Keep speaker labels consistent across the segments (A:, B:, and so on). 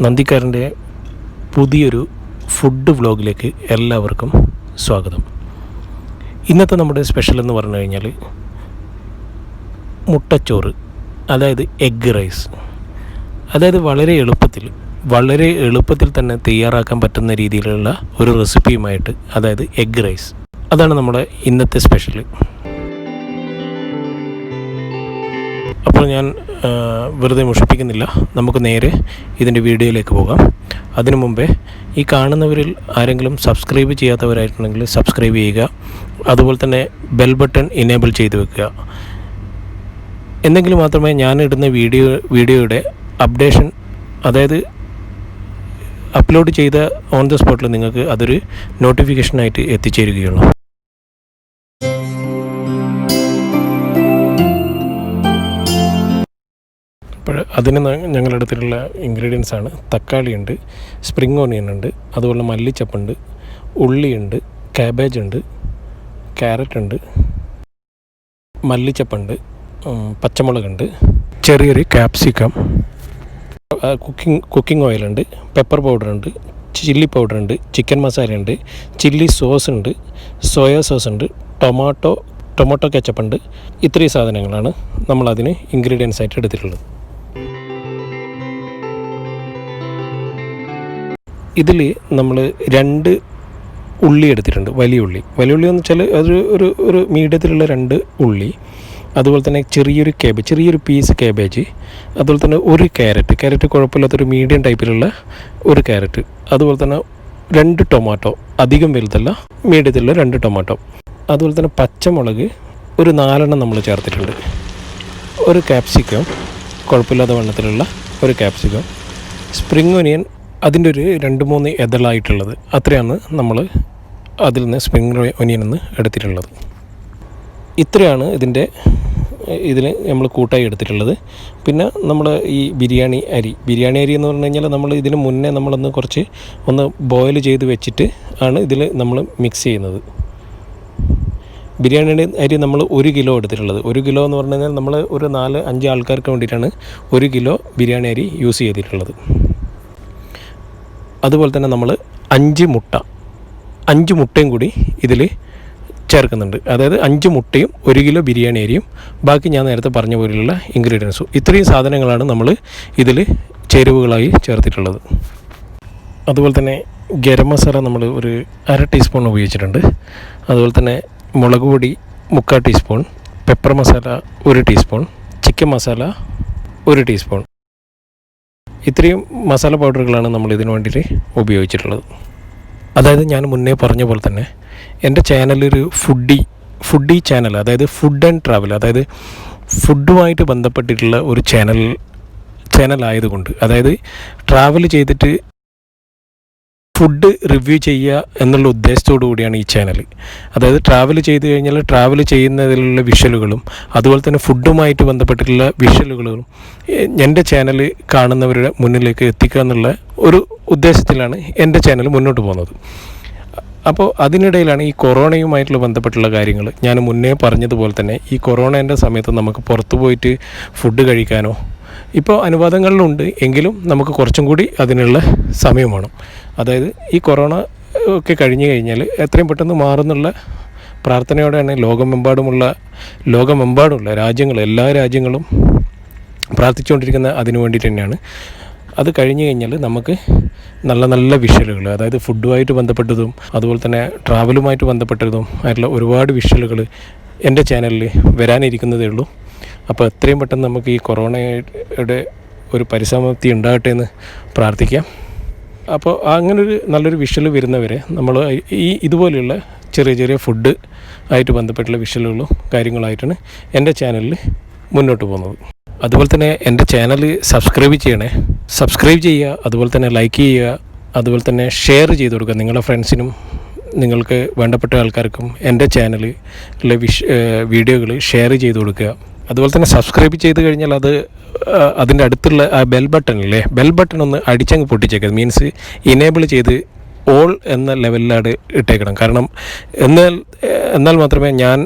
A: നന്ദിക്കാരൻ്റെ പുതിയൊരു ഫുഡ് വ്ലോഗിലേക്ക് എല്ലാവർക്കും സ്വാഗതം. ഇന്നത്തെ നമ്മുടെ സ്പെഷ്യൽ എന്ന് പറഞ്ഞു കഴിഞ്ഞാൽ മുട്ടച്ചോറ്, അതായത് എഗ്ഗ് റൈസ്. അതായത് വളരെ എളുപ്പത്തിൽ തന്നെ തയ്യാറാക്കാൻ പറ്റുന്ന രീതിയിലുള്ള ഒരു റെസിപ്പിയുമായിട്ട്, അതായത് എഗ്ഗ് റൈസ്. അതാണ് നമ്മുടെ ഇന്നത്തെ സ്പെഷ്യൽ. അപ്പോൾ ഞാൻ വെറുതെ മുഷിപ്പിക്കുന്നില്ല, നമുക്ക് നേരെ ഇതിൻ്റെ വീഡിയോയിലേക്ക് പോകാം. അതിനു മുമ്പേ ഈ കാണുന്നവരിൽ ആരെങ്കിലും സബ്സ്ക്രൈബ് ചെയ്യാത്തവരായിട്ടുണ്ടെങ്കിൽ സബ്സ്ക്രൈബ് ചെയ്യുക, അതുപോലെ തന്നെ ബെൽ ബട്ടൺ ഇനേബിൾ ചെയ്ത് വെക്കുക. എന്നെങ്കിലും മാത്രമേ ഞാനിടുന്ന വീഡിയോയുടെ അപ്ഡേഷൻ, അതായത് അപ്ലോഡ് ചെയ്ത ഓൺ ദ സ്പോട്ടിൽ നിങ്ങൾക്ക് അതൊരു നോട്ടിഫിക്കേഷനായിട്ട് എത്തിച്ചേരുകയുള്ളൂ. അപ്പോൾ അതിന് ഞങ്ങളെടുത്തിട്ടുള്ള ഇൻഗ്രീഡിയൻസ് ആണ്: തക്കാളിയുണ്ട്, സ്പ്രിംഗ് ഓണിയൻ ഉണ്ട്, അതുപോലെ മല്ലിച്ചപ്പുണ്ട്, ഉള്ളിയുണ്ട്, കാബേജ് ഉണ്ട്, ക്യാരറ്റ് ഉണ്ട്, മല്ലിച്ചപ്പുണ്ട്, പച്ചമുളകുണ്ട്, ചെറിയൊരു ക്യാപ്സിക്കം, കുക്കിംഗ് ഓയിലുണ്ട്, പെപ്പർ പൗഡറുണ്ട്, ചില്ലി പൗഡറുണ്ട്, ചിക്കൻ മസാലയുണ്ട്, ചില്ലി സോസ് ഉണ്ട്, സോയാ സോസ് ഉണ്ട്, ടൊമാറ്റോ കെച്ചപ്പ് ഉണ്ട്. ഇത്രയും സാധനങ്ങളാണ് നമ്മളതിന് ഇൻഗ്രീഡിയൻസ് ആയിട്ട് എടുത്തിട്ടുള്ളത്. ഇതിൽ നമ്മൾ 2 ഉള്ളി എടുത്തിട്ടുണ്ട്, വലിയ ഉള്ളി എന്ന് വെച്ചാൽ അത് ഒരു മീഡിയത്തിലുള്ള 2 ഉള്ളി, അതുപോലെ തന്നെ ചെറിയൊരു പീസ് കാബേജ്, അതുപോലെ തന്നെ ഒരു ക്യാരറ്റ് കുഴപ്പമില്ലാത്തൊരു മീഡിയം ടൈപ്പിലുള്ള ഒരു ക്യാരറ്റ്, അതുപോലെ തന്നെ 2 ടൊമാറ്റോ, അധികം വലുതല്ല, മീഡിയത്തിലുള്ള 2 ടൊമാറ്റോ, അതുപോലെ തന്നെ പച്ചമുളക് ഒരു 4 നമ്മൾ ചേർത്തിട്ടുണ്ട്, ഒരു ക്യാപ്സിക്കം, കുഴപ്പമില്ലാത്ത വണ്ണത്തിലുള്ള ഒരു ക്യാപ്സിക്കം, സ്പ്രിംഗ് ഒനിയൻ അതിൻ്റെ ഒരു 2-3 എതളായിട്ടുള്ളത്, അത്രയാണ് നമ്മൾ അതിൽ നിന്ന് സ്പ്രിംഗ് ഒനിയൻ എന്ന് എടുത്തിട്ടുള്ളത്. ഇത്രയാണ് ഇതിൽ നമ്മൾ കൂട്ടായി എടുത്തിട്ടുള്ളത്. പിന്നെ നമ്മൾ ഈ ബിരിയാണി അരി എന്ന് പറഞ്ഞു കഴിഞ്ഞാൽ നമ്മൾ ഇതിന് മുന്നേ ഒന്ന് ബോയിൽ ചെയ്ത് വെച്ചിട്ട് ആണ് ഇതിൽ നമ്മൾ മിക്സ് ചെയ്യുന്നത്. ബിരിയാണിയുടെ അരി നമ്മൾ 1 കിലോ എടുത്തിട്ടുള്ളത്. 1 കിലോ എന്ന് പറഞ്ഞു കഴിഞ്ഞാൽ നമ്മൾ ഒരു 4-5 ആൾക്കാർക്ക് വേണ്ടിയിട്ടാണ് 1 കിലോ ബിരിയാണി അരി യൂസ് ചെയ്തിട്ടുള്ളത്. അതുപോലെ തന്നെ നമ്മൾ 5 മുട്ടയും കൂടി ഇതിൽ ചേർക്കുന്നുണ്ട്. അതായത് 5 മുട്ടയും 1 കിലോ ബിരിയാണി അരിയും, ബാക്കി ഞാൻ നേരത്തെ പറഞ്ഞ പോലെയുള്ള ഇൻഗ്രീഡിയൻസും. ഇത്രയും സാധനങ്ങളാണ് നമ്മൾ ഇതിൽ ചേരുവകളായി ചേർത്തിട്ടുള്ളത്. അതുപോലെ തന്നെ ഗരം മസാല നമ്മൾ ഒരു 1/2 ടീസ്പൂൺ ഉപയോഗിച്ചിട്ടുണ്ട്. അതുപോലെ തന്നെ മുളക് പൊടി 3/4 teaspoon, pepper masala 1 teaspoon, chicken masala 1 teaspoon. ഇത്രയും മസാല പൗഡറുകളാണ് നമ്മൾ ഇതിനു വേണ്ടിയിട്ട് ഉപയോഗിച്ചിട്ടുള്ളത്. അതായത് ഞാൻ മുന്നേ പറഞ്ഞ പോലെ തന്നെ എൻ്റെ ചാനലൊരു ഫുഡി ചാനൽ, അതായത് ഫുഡ് ആൻഡ് ട്രാവൽ, അതായത് ഫുഡുമായിട്ട് ബന്ധപ്പെട്ടിട്ടുള്ള ഒരു ചാനൽ ആയതുകൊണ്ട്, അതായത് ട്രാവൽ ചെയ്തിട്ട് ഫുഡ് റിവ്യൂ ചെയ്യുക എന്നുള്ള ഉദ്ദേശത്തോടു കൂടിയാണ് ഈ ചാനൽ. അതായത് ട്രാവൽ ചെയ്ത് കഴിഞ്ഞാൽ ട്രാവൽ ചെയ്യുന്നതിലുള്ള വിഷ്വലുകളും, അതുപോലെ തന്നെ ഫുഡുമായിട്ട് ബന്ധപ്പെട്ടിട്ടുള്ള വിഷ്വലുകളും എൻ്റെ ചാനൽ കാണുന്നവരുടെ മുന്നിലേക്ക് എത്തിക്കുക എന്നുള്ള ഒരു ഉദ്ദേശത്തിലാണ് എൻ്റെ ചാനൽ മുന്നോട്ട് പോകുന്നത്. അപ്പോൾ അതിനിടയിലാണ് ഈ കൊറോണയുമായിട്ടുള്ള ബന്ധപ്പെട്ടുള്ള കാര്യങ്ങൾ. ഞാൻ മുന്നേ പറഞ്ഞതുപോലെ തന്നെ ഈ കൊറോണേൻ്റെ സമയത്ത് നമുക്ക് പുറത്തു പോയിട്ട് ഫുഡ് കഴിക്കാനോ ഇപ്പോൾ അനുവാദങ്ങളിലുണ്ട്, എങ്കിലും നമുക്ക് കുറച്ചും കൂടി അതിനുള്ള സമയം വേണം. അതായത് ഈ കൊറോണ ഒക്കെ കഴിഞ്ഞ് കഴിഞ്ഞാൽ എത്രയും പെട്ടെന്ന് മാറുന്നുള്ള പ്രാർത്ഥനയോടെയാണ് ലോകമെമ്പാടുമുള്ള എല്ലാ രാജ്യങ്ങളും പ്രാർത്ഥിച്ചുകൊണ്ടിരിക്കുന്ന അതിനു വേണ്ടിയിട്ട് തന്നെയാണ്. അത് കഴിഞ്ഞ് കഴിഞ്ഞാൽ നമുക്ക് നല്ല വിഷ്വലുകൾ, അതായത് ഫുഡുമായിട്ട് ബന്ധപ്പെട്ടതും അതുപോലെ തന്നെ ട്രാവലുമായിട്ട് ബന്ധപ്പെട്ടതും ആയിട്ടുള്ള ഒരുപാട് വിഷ്വലുകൾ എൻ്റെ ചാനലിൽ വരാനിരിക്കുന്നതേ ഉള്ളൂ. അപ്പോൾ എത്രയും പെട്ടെന്ന് നമുക്ക് ഈ കൊറോണയുടെ ഒരു പരിസമാപ്തി ഉണ്ടാകട്ടെ എന്ന് പ്രാർത്ഥിക്കാം. അപ്പോൾ അങ്ങനൊരു നല്ലൊരു വിഷ്വൽ വരുന്നവരെ നമ്മൾ ഇതുപോലെയുള്ള ചെറിയ ഫുഡ് ആയിട്ട് ബന്ധപ്പെട്ടുള്ള വിഷ്വലുകളും കാര്യങ്ങളായിട്ടാണ് എൻ്റെ ചാനലിൽ മുന്നോട്ട് പോകുന്നത്. അതുപോലെ തന്നെ എൻ്റെ ചാനൽ സബ്സ്ക്രൈബ് ചെയ്യുക, അതുപോലെ തന്നെ ലൈക്ക് ചെയ്യുക, അതുപോലെ തന്നെ ഷെയർ ചെയ്ത് കൊടുക്കുക നിങ്ങളുടെ ഫ്രണ്ട്സിനും നിങ്ങൾക്ക് വേണ്ടപ്പെട്ട ആൾക്കാർക്കും എൻ്റെ ചാനലിലെ വീഡിയോകൾ ഷെയർ ചെയ്ത് കൊടുക്കുക. അതുപോലെ തന്നെ സബ്സ്ക്രൈബ് ചെയ്ത് കഴിഞ്ഞാൽ അതിൻ്റെ അടുത്തുള്ള ആ ബെൽ ബട്ടൺ ഒന്ന് അടിച്ചങ്ങ് പൊട്ടിച്ചേക്കുക. മീൻസ് ഇനേബിൾ ചെയ്ത് ഓൾ എന്ന ലെവലിലാണ് ഇട്ടേക്കണം. കാരണം എന്നാൽ മാത്രമേ ഞാൻ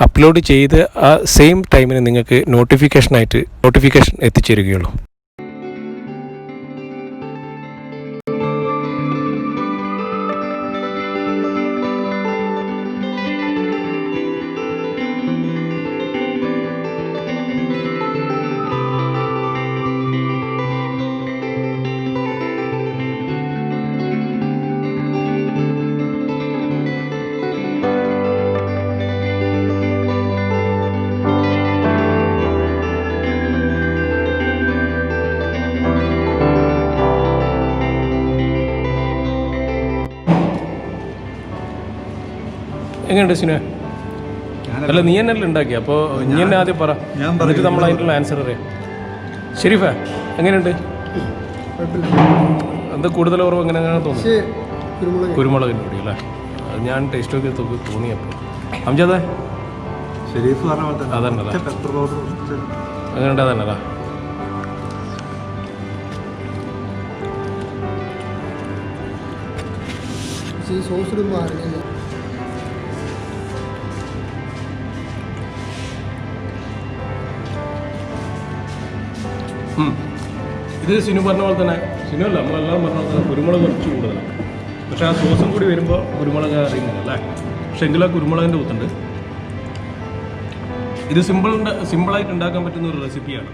A: അപ്ലോഡ് ചെയ്ത് ആ സെയിം ടൈമിന് നിങ്ങൾക്ക് നോട്ടിഫിക്കേഷൻ എത്തിച്ചേരുകയുള്ളൂ. എങ്ങനെയുണ്ട് സിനിമ? അല്ല, നീ തന്നെയല്ലേ ഉണ്ടാക്കി, അപ്പോൾ നീ തന്നെ ആദ്യം പറ, എന്നിട്ട് നമ്മൾ അതിനുള്ള ആൻസർ അറിയാം. ഷെരീഫേ, എങ്ങനെയുണ്ട്? എന്താ കൂടുതൽ കുറവ് എങ്ങനെയാണ് തോന്നുന്നു? കുരുമുളകിൻ്റെ പൊടി അല്ലേ? അത് ഞാൻ ടേസ്റ്റ് ഒക്കെ തോന്നിയപ്പോൾ. അംജാദേ, അതന്നെ അങ്ങനെയുണ്ട്, അതന്നെ. ഇത് സിനു പറഞ്ഞ പോലെ തന്നെ, സിനു അല്ല നമ്മളെല്ലാം പറഞ്ഞ പോലെ തന്നെ കുരുമുളക് കുറച്ച് കൂടുതലാണ്. പക്ഷേ ആ സോസും കൂടി വരുമ്പോൾ കുരുമുളക് അറിയുന്നില്ല അല്ലേ? പക്ഷെ എങ്കിലും ആ കുരുമുളകിൻ്റെ കൂത്തുണ്ട്. ഇത് സിമ്പിളായിട്ട് ഉണ്ടാക്കാൻ പറ്റുന്ന ഒരു റെസിപ്പിയാണ്.